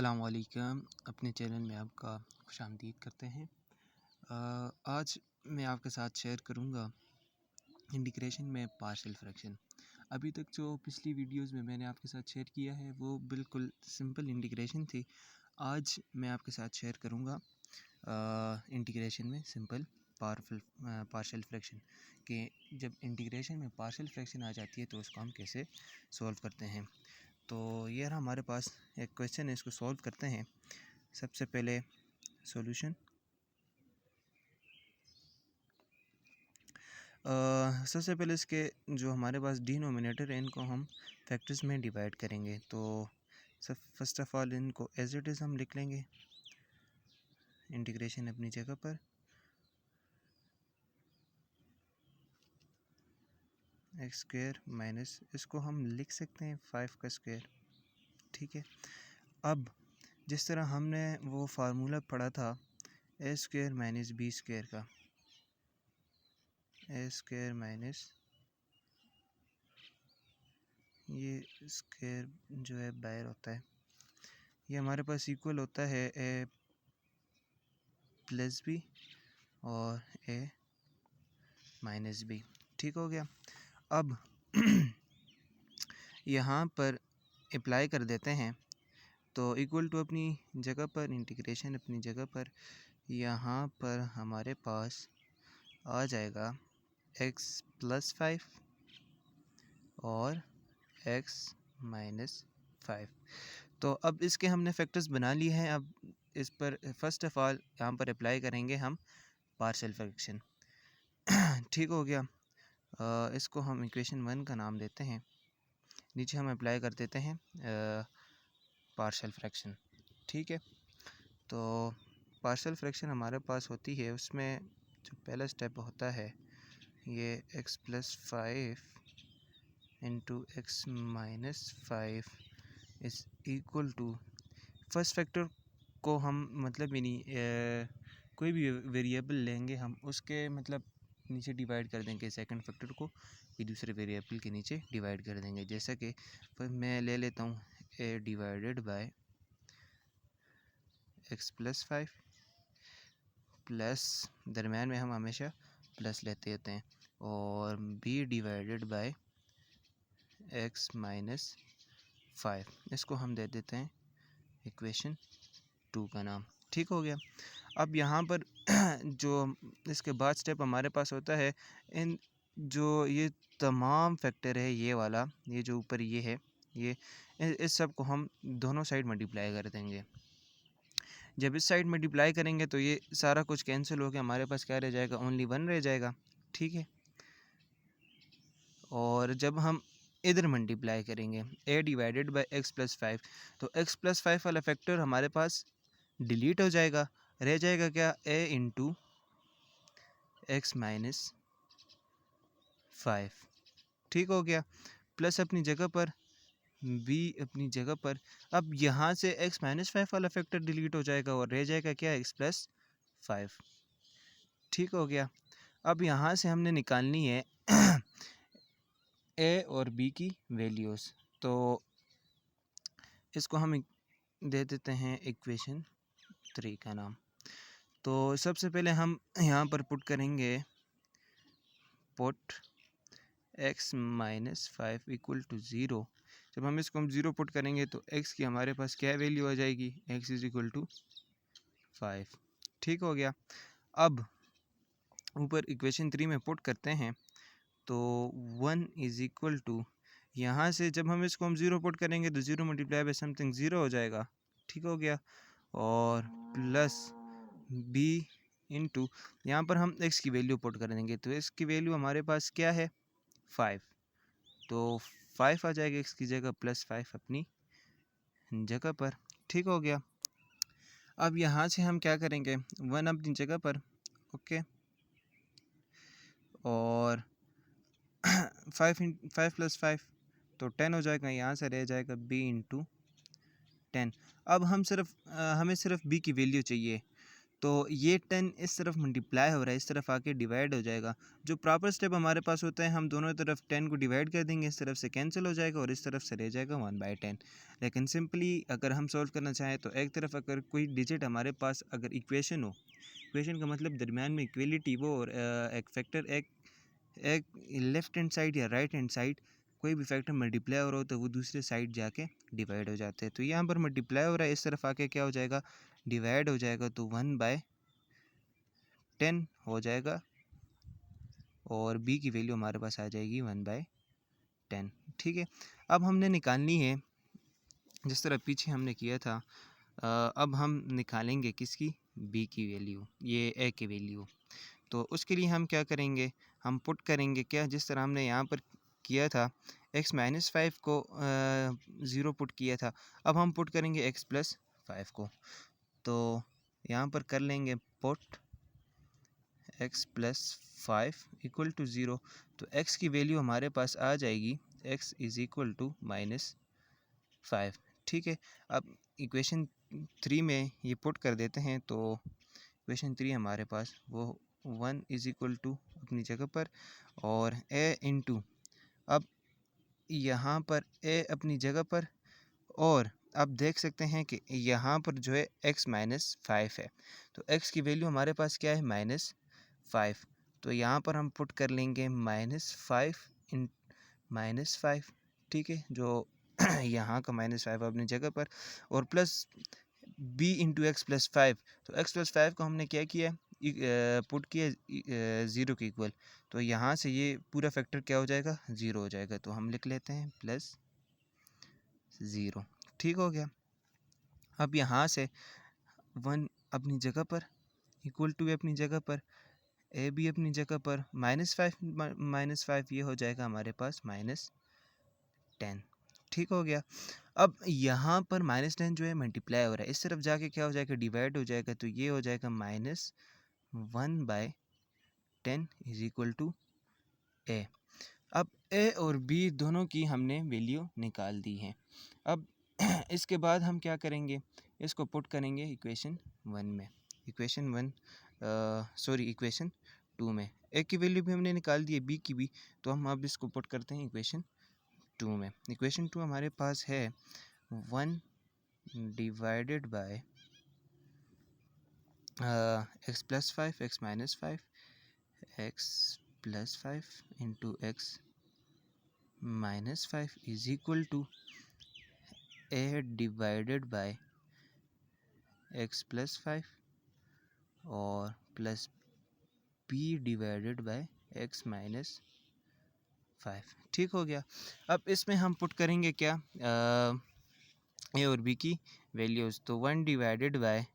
अस्सलाम वालेकुम। अपने चैनल में आपका खुशामदीद करते हैं। आज मैं आपके साथ शेयर करूंगा इंटीग्रेशन में पार्शियल फ्रैक्शन। अभी तक जो पिछली वीडियोस में मैंने आपके साथ शेयर किया है वो बिल्कुल सिंपल इंटीग्रेशन थी। आज मैं आपके साथ शेयर करूंगा इंटीग्रेशन में सिंपल पार्शियल फ्रैक्शन कि जब इंटीग्रेशन में पार्शियल फ्रैक्शन आ जाती है तो उसको हम कैसे सॉल्व करते हैं। तो ये रहा हमारे पास एक क्वेश्चन है, इसको सॉल्व करते हैं। सबसे पहले सॉल्यूशन, सबसे पहले इसके जो हमारे पास डिनोमिनेटर है इनको हम फैक्टर्स में डिवाइड करेंगे। तो फर्स्ट ऑफ ऑल इनको एज इट इज़ हम लिख लेंगे, इंटीग्रेशन अपनी जगह पर, एक्स स्क्वायर माइनस इसको हम लिख सकते हैं 5 का स्क्वायर। ठीक है, अब जिस तरह हमने वो फार्मूला पढ़ा था ए स्क्वायर माइनस बी स्क्वायर का, ए स्क्वायर माइनस ये स्क्वायर जो है बाहर होता है, ये हमारे पास इक्वल होता है ए प्लस बी और ए माइनस बी। ठीक हो गया। अब यहाँ पर अप्लाई कर देते हैं तो इक्वल टू अपनी जगह पर, इंटीग्रेशन अपनी जगह पर, यहाँ पर हमारे पास आ जाएगा x प्लस 5 और x माइनस 5। तो अब इसके हमने फैक्टर्स बना लिए हैं। अब इस पर फर्स्ट ऑफ ऑल यहाँ पर अप्लाई करेंगे हम पार्शियल फ्रैक्शन। ठीक हो गया। इसको हम इक्वेशन 1 का नाम देते हैं। नीचे हम अप्लाई कर देते हैं पार्शियल फ्रैक्शन। ठीक है, तो पार्शियल फ्रैक्शन हमारे पास होती है, उसमें जो पहला स्टेप होता है ये x plus 5 into x minus 5 is equal to, first factor को हम मतलब ही नहीं कोई भी वेरिएबल लेंगे हम उसके मतलब नीचे डिवाइड कर देंगे, सेकंड फैक्टर को भी दूसरे वेरिएबल के नीचे डिवाइड कर देंगे। जैसा कि मैं ले लेता हूँ a divided bye x plus 5 plus, दरम्यान में हम हमेशा प्लस लेते होते हैं, और b divided by x minus 5। इसको हम दे देते हैं इक्वेशन 2 का नाम। ठीक हो गया। अब यहाँ पर जो इसके बाद स्टेप हमारे पास होता है, इन जो ये तमाम फैक्टर है, ये वाला, ये जो ऊपर ये है, ये इस सब को हम दोनों साइड मल्टीप्लाई कर देंगे। जब इस साइड मल्टीप्लाई करेंगे तो ये सारा कुछ कैंसिल हो गया, हमारे पास क्या रह जाएगा, ओनली 1 रह जाएगा। ठीक है, और जब हम इधर मल्टीप्लाई करेंगे a divided bye x plus 5, तो x प्लस 5 वाला फैक्टर हमारे पास डिलीट हो जाएगा, रह जाएगा क्या, a इंटू एक्स माइनस 5। ठीक हो गया, प्लस अपनी जगह पर, b अपनी जगह पर। अब यहाँ से x माइनस 5 वाला फैक्टर डिलीट हो जाएगा और रह जाएगा क्या, x प्लस 5। ठीक हो गया। अब यहाँ से हमने निकालनी है a और b की वैल्यूज़, तो इसको हम दे देते हैं इक्वेशन 3 का नाम। तो सबसे पहले हम यहाँ पर पुट करेंगे, put x minus 5 equal to 0। जब हम इसको 0 पुट करेंगे तो x की हमारे पास क्या वैल्यू आ जाएगी, x इज़ इक्वल टू 5। ठीक हो गया। अब ऊपर इक्वेशन 3 में पुट करते हैं तो 1 इज़ इक्वल टू, यहाँ से जब हम इसको 0 पुट करेंगे तो 0 मल्टीप्लाई बाय समथिंग 0 हो जाएगा। ठीक हो गया, और प्लस b इंटू, यहाँ पर हम x की वैल्यू पुट कर देंगे, तो x की वैल्यू हमारे पास क्या है, 5, तो 5 आ जाएगा x की जगह, प्लस 5 अपनी जगह पर। ठीक हो गया। अब यहाँ से हम क्या करेंगे, 1 अपनी जगह पर, ओके, और 5 प्लस 5 तो 10 हो जाएगा, यहाँ से रह जाएगा b इंटू 10। अब हम हमें सिर्फ b की वैल्यू चाहिए, तो ये 10 इस तरफ मल्टीप्लाई हो रहा है, इस तरफ आके डिवाइड हो जाएगा। जो प्रॉपर स्टेप हमारे पास होता है, हम दोनों तरफ 10 को डिवाइड कर देंगे, इस तरफ से कैंसिल हो जाएगा और इस तरफ से रह जाएगा 1/10। लेकिन सिंपली अगर हम सॉल्व करना चाहें तो एक तरफ अगर कोई डिजिट हमारे पास अगर इक्वेशन हो, इक्वेशन का मतलब दरमियान में इक्वलिटी वो और एक फैक्टर एक लेफ्ट हैंड साइड या राइट हैंड साइड कोई भी फैक्टर मल्टीप्लाई हो रहा हो तो वो दूसरे साइड जाके डिवाइड हो जाते हैं। तो यहाँ पर मल्टीप्लाई हो रहा है, इस तरफ आके क्या हो जाएगा, डिवाइड हो जाएगा, तो 1/10 हो जाएगा और b की वैल्यू हमारे पास आ जाएगी 1/10। ठीक है, अब हमने निकालनी है जिस तरह पीछे हमने किया था। अब हम निकालेंगे किसकी, b की वैल्यू, ये a की वैल्यू। तो उसके लिए हम क्या करेंगे, हम पुट करेंगे क्या, जिस तरह हमने यहाँ पर किया था x-5 को 0 पुट किया था, अब हम पुट करेंगे x+5 को। तो यहाँ पर कर लेंगे पुट x+5 इक्वल टू 0। तो x की वैल्यू हमारे पास आ जाएगी x इज़ इक्वल टू -5। ठीक है, अब इक्वेशन 3 में ये पुट कर देते हैं, तो इक्वेशन 3 हमारे पास वो 1 इज़ इक्वल टू अपनी जगह पर और a इंटू, अब यहाँ पर a अपनी जगह पर, और आप देख सकते हैं कि यहाँ पर जो है x-5 है, तो x की वैल्यू हमारे पास क्या है, -5। तो यहाँ पर हम पुट कर लेंगे -5 ठीक है, जो यहाँ का -5 अपनी जगह पर, और प्लस b इंटू x+5। तो x+5 को हमने क्या किया, पुट किया 0 के इक्वल, तो यहाँ से ये पूरा फैक्टर क्या हो जाएगा, 0 हो जाएगा। तो हम लिख लेते हैं +0। ठीक हो गया। अब यहाँ से 1 अपनी जगह पर, इक्वल टू अपनी जगह पर, ए भी अपनी जगह पर, -5 ये हो जाएगा हमारे पास -10। ठीक हो गया। अब यहाँ पर -10 जो है मल्टीप्लाई हो रहा है, इस तरफ जाके क्या हो जाएगा, डिवाइड हो जाएगा, तो ये हो जाएगा -1/10 इज इक्वल टू ए। अब ए और बी दोनों की हमने वैल्यू निकाल दी है। अब इसके बाद हम क्या करेंगे, इसको पुट करेंगे इक्वेशन 1 में, इक्वेशन 2 में। ए की वैल्यू भी हमने निकाल दी है, बी की भी, तो हम अब इसको पुट करते हैं इक्वेशन 2 में। इक्वेशन 2 हमारे पास है 1 divided by x+5 x-5 x+5 into x-5 is equal to a divided by x+5 और plus b divided by x-5। ठीक हो गया। अब इसमें हम पुट करेंगे क्या, ए और बी की वैल्यूज़। तो 1 divided by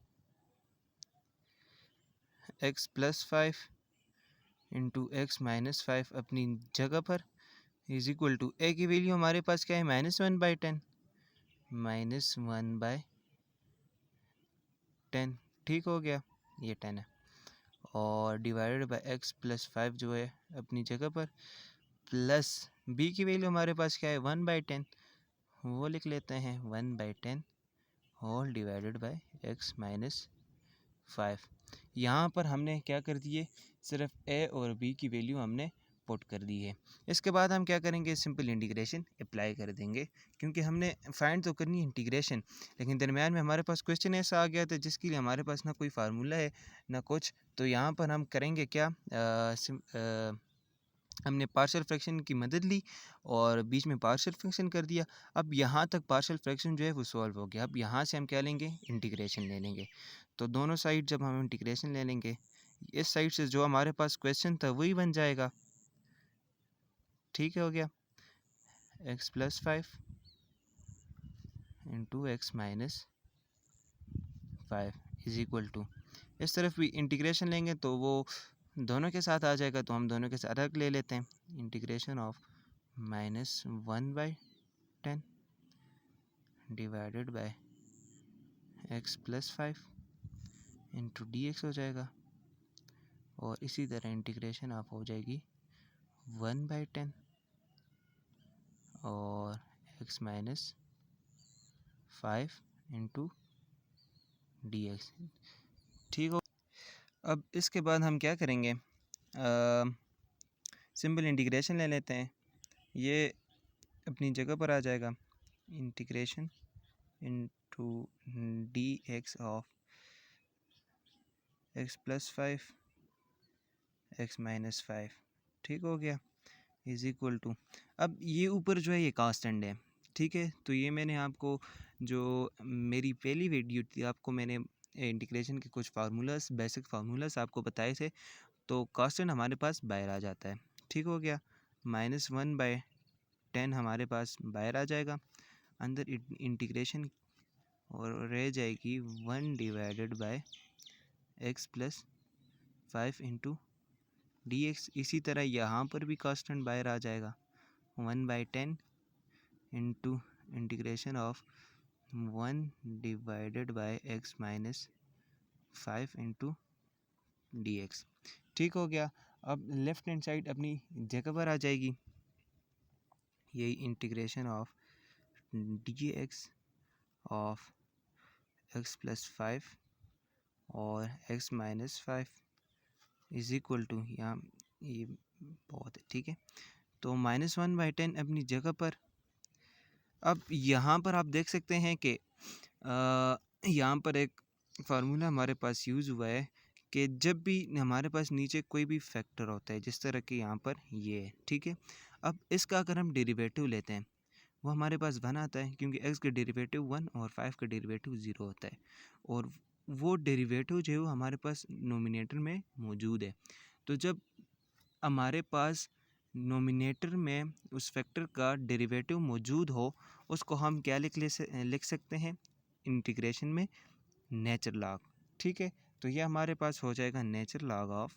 x+5 into x-5 अपनी जगह पर इज इक्वल टू, ए की वैल्यू हमारे पास क्या है, -1/10, -1/10। ठीक हो गया, ये 10 है, और डिवाइडेड बाय x+5 जो है अपनी जगह पर, प्लस b की वैल्यू हमारे पास क्या है, 1/10, वो लिख लेते हैं 1/10 होल डिवाइडेड बाय x-5। यहाँ पर हमने क्या कर दिए, सिर्फ a और b की वैल्यू हमने पुट कर दी है। इसके बाद हम क्या करेंगे, सिंपल इंटीग्रेशन अप्लाई कर देंगे, क्योंकि हमने फाइंड तो करनी है इंटीग्रेशन, लेकिन दरमियान में हमारे पास क्वेश्चन ऐसा आ गया था जिसके लिए हमारे पास ना कोई फार्मूला है ना कुछ। तो यहाँ पर हम करेंगे क्या, हमने पार्शियल फ्रैक्शन की मदद ली और बीच में पार्शियल फ्रैक्शन कर दिया। अब यहाँ तक पार्शियल फ्रैक्शन जो है वो सॉल्व हो गया। अब यहाँ से हम क्या लेंगे, इंटीग्रेशन ले लेंगे। तो दोनों साइड जब हम इंटीग्रेशन ले लेंगे, इस साइड से जो हमारे पास क्वेश्चन था वही बन जाएगा। ठीक है, हो गया, x+5 into x-5 is equal to, इस तरफ भी इंटीग्रेशन लेंगे तो वो दोनों के साथ आ जाएगा, तो हम दोनों के साथ अलग ले लेते हैं। Integration of -1/10 divided by x+5 into dx हो जाएगा, और इसी तरह इंटीग्रेशन ऑफ हो जाएगी 1/10 और x-5 इंटू dx। ठीक हो, अब इसके बाद हम क्या करेंगे, सिंपल इंटीग्रेशन ले लेते हैं, ये अपनी जगह पर आ जाएगा। Integration into D x of x plus 5 x minus 5, ठीक हो गया, इज इक्वल टू, अब ये ऊपर जो है ये कांस्टेंट है, ठीक है। तो ये मैंने आपको जो मेरी पहली वीडियो थी आपको मैंने इंटीग्रेशन के कुछ फार्मूलाज, बेसिक फार्मूलाज आपको बताए थे। तो कांस्टेंट हमारे पास बाहर आ जाता है, ठीक हो गया। -1/10 हमारे पास बाहर आ जाएगा, अंदर इंटीग्रेशन और रह जाएगी 1/x प्लस 5 इंटू dx। इसी तरह यहाँ पर भी कांस्टेंट बाहर आ जाएगा, 1/10 into integration of 1/x minus 5 into dx, ठीक हो गया। अब लेफ्ट हैंड साइड अपनी जगह पर आ जाएगी, यही integration of dx of x plus 5 और x minus 5 is equal to, यहाँ ये बहुत है, ठीक है। तो -1/10 अपनी जगह पर। अब यहाँ पर आप देख सकते हैं कि यहाँ पर एक फार्मूला हमारे पास यूज़ हुआ है कि जब भी हमारे पास नीचे कोई भी फैक्टर होता है, जिस तरह के यहाँ पर ये है, ठीक है। अब इसका अगर हम डेरिवेटिव लेते हैं वो हमारे पास 1 आता है, क्योंकि x का डेरिवेटिव 1 और 5 का डेरिवेटिव 0 होता है, और वो डेरिवेटिव जो है वो हमारे पास नोमिनेटर में मौजूद है। तो जब हमारे पास नोमिनेटर में उस फैक्टर का डेरिवेटिव मौजूद हो, उसको हम क्या लिख सकते हैं इंटीग्रेशन में, नेचर लॉग, ठीक है। तो ये हमारे पास हो जाएगा नेचर लॉग ऑफ,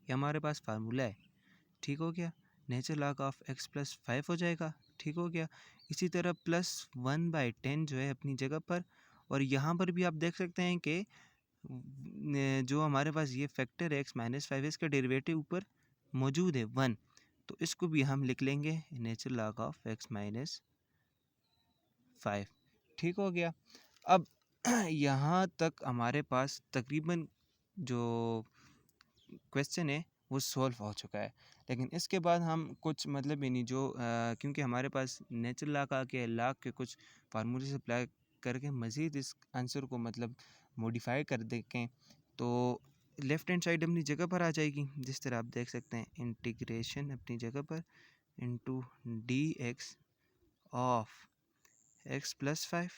ये हमारे पास फार्मूला है, ठीक हो गया। Nature log of x plus 5 हो जाएगा, ठीक हो गया। इसी तरह +1/10 जो है अपनी जगह पर, और यहाँ पर भी आप देख सकते हैं कि जो हमारे पास ये फैक्टर है x माइनस 5, इसका डेरिवेटिव ऊपर मौजूद है 1, तो इसको भी हम लिख लेंगे nature log of x minus 5, ठीक हो गया। अब यहाँ तक हमारे पास तकरीबन जो क्वेश्चन है वो सॉल्व हो चुका है, लेकिन इसके बाद हम कुछ मतलब यानी जो क्योंकि हमारे पास नेचर लॉग के कुछ फार्मूले से अप्लाई करके मज़ीद इस आंसर को मतलब मॉडिफाई कर देखें, तो लेफ़्ट हैंड साइड अपनी जगह पर आ जाएगी, जिस तरह आप देख सकते हैं इंटीग्रेशन अपनी जगह पर into dx of x plus 5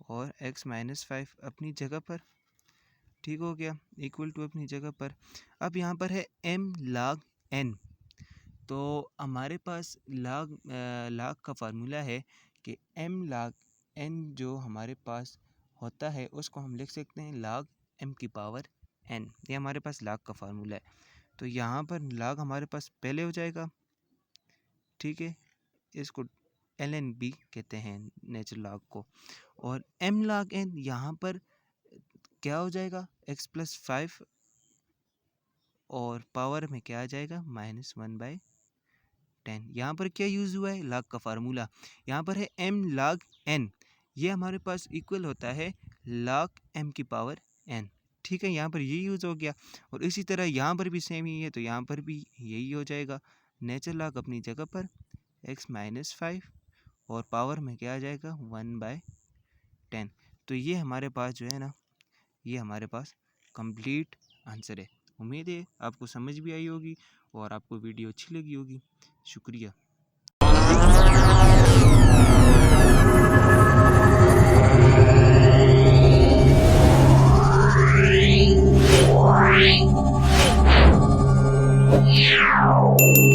और x माइनस 5 अपनी जगह पर, ठीक हो गया, इक्वल टू अपनी जगह पर। अब यहाँ पर है m log n, तो हमारे पास log का फार्मूला है कि m log n जो हमारे पास होता है उसको हम लिख सकते हैं log m की पावर n, ये हमारे पास log का फार्मूला है। तो यहाँ पर log हमारे पास पहले हो जाएगा, ठीक है, इसको ln b कहते हैं नेचर लॉग को, और m log n यहाँ पर क्या हो जाएगा x प्लस 5 और पावर में क्या आ जाएगा -1/10। यहाँ पर क्या यूज़ हुआ है, log का फार्मूला, यहाँ पर है m log n, ये हमारे पास इक्वल होता है log m की पावर n, ठीक है, यहाँ पर ये यूज़ हो गया। और इसी तरह यहाँ पर भी सेम ही है, तो यहाँ पर भी यही हो जाएगा, नेचर लॉग अपनी जगह पर x माइनस 5 और पावर में क्या आ जाएगा 1/10। तो ये हमारे पास जो है ना, ये हमारे पास कंप्लीट आंसर है। उम्मीद है आपको समझ भी आई होगी और आपको वीडियो अच्छी लगी होगी। शुक्रिया। Wow.